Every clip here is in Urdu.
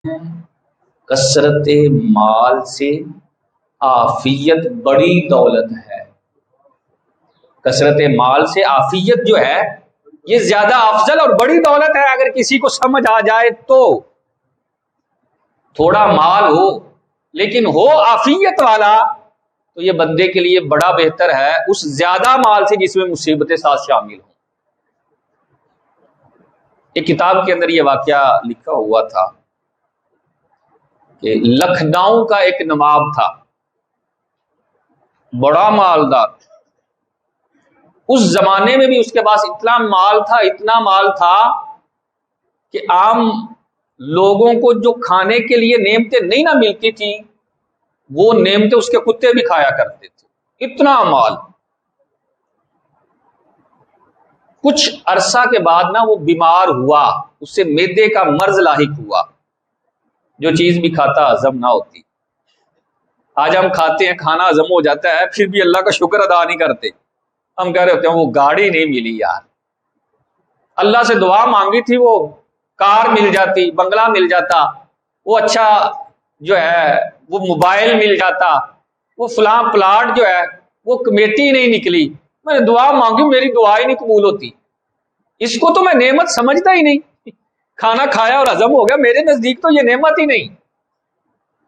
کثرت مال سے عافیت بڑی دولت ہے۔ کثرت مال سے عافیت جو ہے یہ زیادہ افضل اور بڑی دولت ہے۔ اگر کسی کو سمجھ آ جائے تو تھوڑا مال ہو لیکن ہو عافیت والا تو یہ بندے کے لیے بڑا بہتر ہے اس زیادہ مال سے جس میں مصیبتیں ساتھ شامل ہوں۔ ایک کتاب کے اندر یہ واقعہ لکھا ہوا تھا کہ لکھنؤ کا ایک نواب تھا، بڑا مالدار۔ اس زمانے میں بھی اس کے پاس اتنا مال تھا کہ عام لوگوں کو جو کھانے کے لیے نعمتیں نہیں نہ ملتی تھی وہ نعمتیں اس کے کتے بھی کھایا کرتے تھے، اتنا مال۔ کچھ عرصہ کے بعد نہ وہ بیمار ہوا، اس سے معدے کا مرض لاحق ہوا، جو چیز بھی کھاتا ہضم نہ ہوتی۔ آج ہم کھاتے ہیں، کھانا ہضم ہو جاتا ہے، پھر بھی اللہ کا شکر ادا نہیں کرتے۔ ہم کہہ رہے ہوتے ہیں وہ گاڑی نہیں ملی یار، اللہ سے دعا مانگی تھی، وہ کار مل جاتی، بنگلہ مل جاتا، وہ اچھا جو ہے وہ موبائل مل جاتا، وہ فلاں پلاٹ جو ہے وہ کمیٹی نہیں نکلی، میں نے دعا مانگی میری دعا ہی نہیں قبول ہوتی۔ اس کو تو میں نعمت سمجھتا ہی نہیں، کھانا کھایا اور ہضم ہو گیا، میرے نزدیک تو یہ نعمت ہی نہیں۔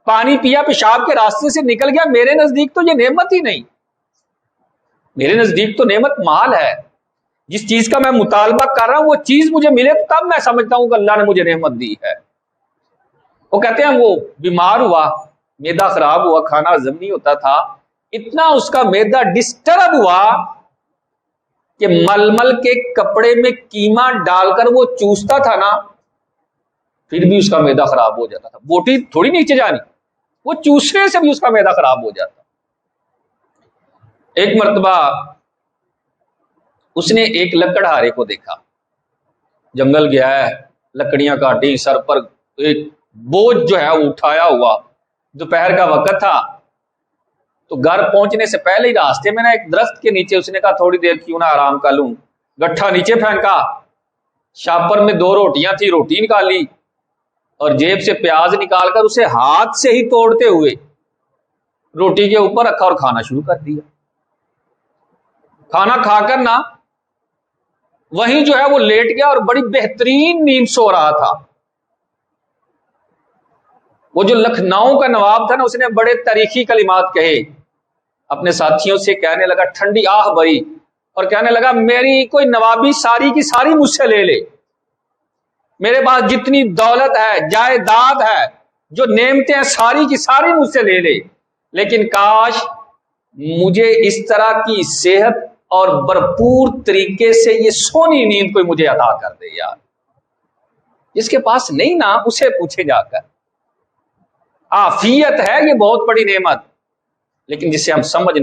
پانی پیا پیشاب کے راستے سے نکل گیا، میرے نزدیک تو یہ نعمت ہی نہیں۔ میرے نزدیک تو نعمت مال ہے، جس چیز کا میں مطالبہ کر رہا ہوں وہ چیز مجھے ملے تو تب میں سمجھتا ہوں کہ اللہ نے مجھے نعمت دی ہے۔ وہ کہتے ہیں وہ بیمار ہوا، معدہ خراب ہوا، کھانا ہضم نہیں ہوتا تھا، اتنا اس کا معدہ ڈسٹرب ہوا کہ ململ کے کپڑے میں قیمہ ڈال کر وہ چوستا تھا نا، پھر بھی اس کا معدہ خراب ہو جاتا تھا۔ بوٹی تھوڑی نیچے جانی، وہ چوسنے سے بھی اس کا معدہ خراب ہو جاتا۔ ایک مرتبہ اس نے ایک لکڑہارے کو دیکھا، جنگل گیا ہے، لکڑیاں کاٹی، سر پر ایک بوجھ جو ہے وہ اٹھایا ہوا، دوپہر کا وقت تھا، تو گھر پہنچنے سے پہلے ہی راستے میں نا ایک درخت کے نیچے اس نے کہا تھوڑی دیر کیوں نہ آرام کر لوں، گٹھا نیچے پھینکا، شاپر میں 2 روٹیاں تھی، روٹی نکالی اور جیب سے پیاز نکال کر اسے ہاتھ سے ہی توڑتے ہوئے روٹی کے اوپر رکھا اور کھانا شروع کر دیا۔ کھانا کھا کر نا وہیں جو ہے وہ لیٹ گیا اور بڑی بہترین نیند سو رہا تھا۔ وہ جو لکھنؤ کا نواب تھا نا، اس نے بڑے تاریخی کلمات کہے، اپنے ساتھیوں سے کہنے لگا، ٹھنڈی آہ بھری اور کہنے لگا میری کوئی نوابی ساری کی ساری مجھ سے لے لے، میرے پاس جتنی دولت ہے، جائیداد ہے، جو نعمتیں ہیں ساری کی ساری مجھ سے لے لے، لیکن کاش مجھے اس طرح کی صحت اور بھرپور طریقے سے یہ سونی نیند کوئی مجھے عطا کر دے یار۔ جس کے پاس نہیں نا اسے پوچھے جا کر۔ عافیت ہے یہ بہت بڑی نعمت، لیکن جسے ہم سمجھ